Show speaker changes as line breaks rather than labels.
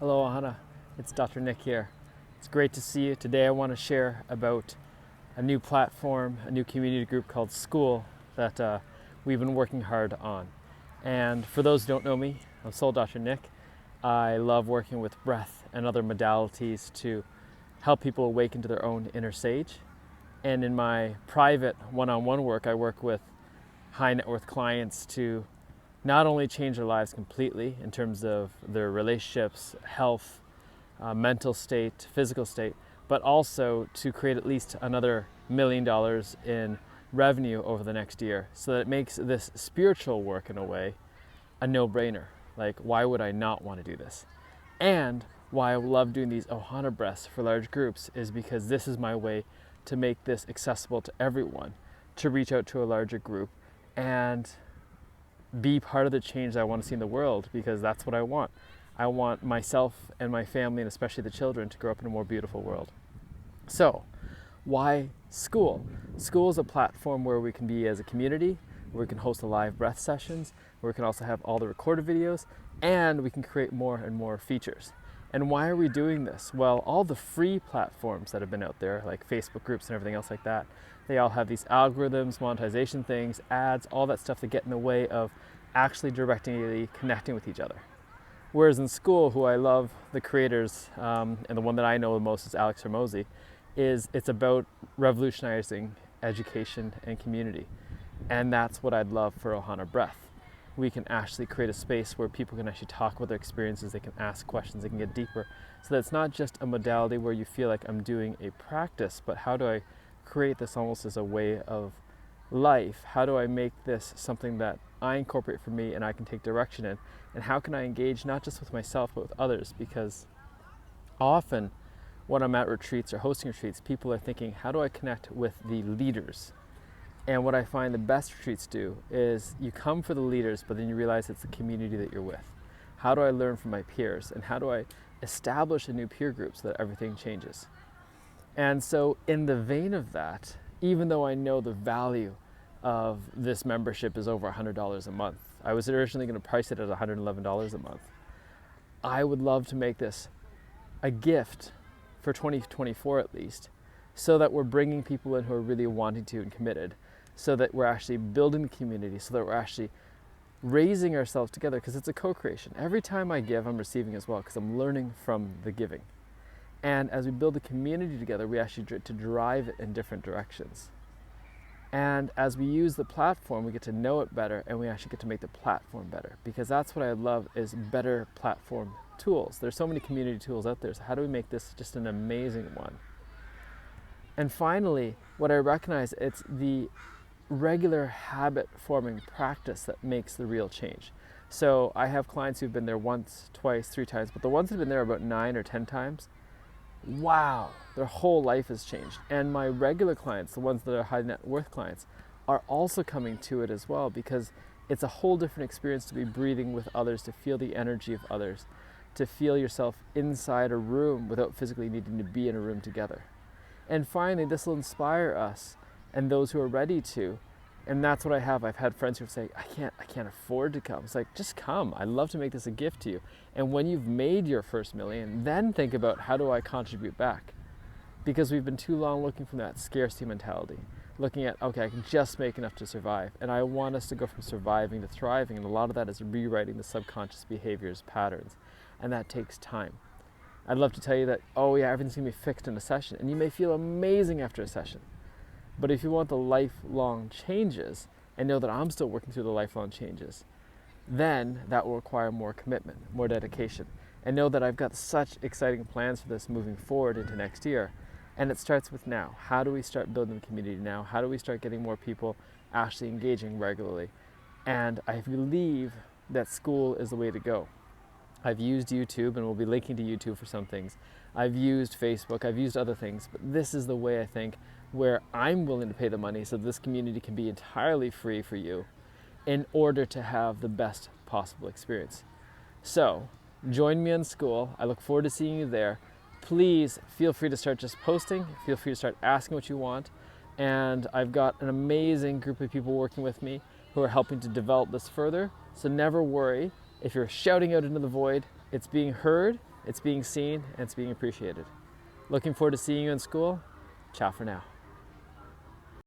Hello, Ohana. It's Dr. Nick here. It's great to see you. Today I want to share about a new platform, a new community group called Skool that we've been working hard on. And for those who don't know me, I'm Soul Dr. Nick. I love working with breath and other modalities to help people awaken to their own inner sage. And in my private one-on-one work, I work with high net worth clients to not only change their lives completely in terms of their relationships, health, mental state, physical state, but also to create at least another $1 million in revenue over the next year, so that it makes this spiritual work in a way a no-brainer. Like, why would I not want to do this? And why I love doing these Ohana Breaths for large groups is because this is my way to make this accessible to everyone, to reach out to a larger group and be part of the change that I want to see in the world, because that's what I want. I want myself and my family, and especially the children, to grow up in a more beautiful world. So, why Skool? Skool is a platform where we can be as a community, where we can host live breath sessions, where we can also have all the recorded videos, and we can create more and more features. And why are we doing this? Well, all the free platforms that have been out there, like Facebook groups and everything else like that, they all have these algorithms, monetization things, ads, all that stuff that get in the way of actually directly connecting with each other. Whereas in Skool, who I love, the creators, and the one that I know the most is Alex Hormozi, it's about revolutionizing education and community. And that's what I'd love for Ohana Breath. We can actually create a space where people can actually talk about their experiences, they can ask questions, they can get deeper. So that it's not just a modality where you feel like I'm doing a practice, but how do I create this almost as a way of life? How do I make this something that I incorporate for me and I can take direction in? And how can I engage not just with myself but with others? Because often when I'm at retreats or hosting retreats, people are thinking, how do I connect with the leaders? And what I find the best retreats do is you come for the leaders, but then you realize it's the community that you're with. How do I learn from my peers? And how do I establish a new peer group so that everything changes? And so in the vein of that, even though I know the value of this membership is over $100 a month, I was originally going to price it at $111 a month. I would love to make this a gift for 2024 at least, so that we're bringing people in who are really wanting to and committed, so that we're actually building the community, so that we're actually raising ourselves together, because it's a co-creation. Every time I give, I'm receiving as well, because I'm learning from the giving. And as we build the community together, we actually to drive it in different directions. And as we use the platform, we get to know it better, and we actually get to make the platform better, because that's what I love, is better platform tools. There's so many community tools out there, so how do we make this just an amazing one? And finally, what I recognize, it's the regular habit forming practice that makes the real change. So I have clients who've been there once, twice, 3 times, but the ones that have been there about 9 or 10 times, wow, their whole life has changed. And my regular clients, the ones that are high net worth clients, are also coming to it as well, because it's a whole different experience to be breathing with others, to feel the energy of others, to feel yourself inside a room without physically needing to be in a room together. And finally, this will inspire us and those who are ready to. And that's what I have. I've had friends who say, I can't afford to come. It's like, just come. I'd love to make this a gift to you. And when you've made your first million, then think about, how do I contribute back? Because we've been too long looking from that scarcity mentality, looking at, okay, I can just make enough to survive. And I want us to go from surviving to thriving. And a lot of that is rewriting the subconscious behaviors, patterns. And that takes time. I'd love to tell you that, oh yeah, everything's gonna be fixed in a session. And you may feel amazing after a session. But if you want the lifelong changes, and know that I'm still working through the lifelong changes, then that will require more commitment, more dedication. And know that I've got such exciting plans for this moving forward into next year. And it starts with now. How do we start building the community now? How do we start getting more people actually engaging regularly? And I believe that Skool is the way to go. I've used YouTube, and we'll be linking to YouTube for some things. I've used Facebook, I've used other things, but this is the way, I think, where I'm willing to pay the money so this community can be entirely free for you in order to have the best possible experience. So, join me on Skool. I look forward to seeing you there. Please feel free to start just posting, feel free to start asking what you want, and I've got an amazing group of people working with me who are helping to develop this further, so never worry. If you're shouting out into the void, it's being heard, it's being seen and it's being appreciated. Looking forward to seeing you in Skool. Ciao for now.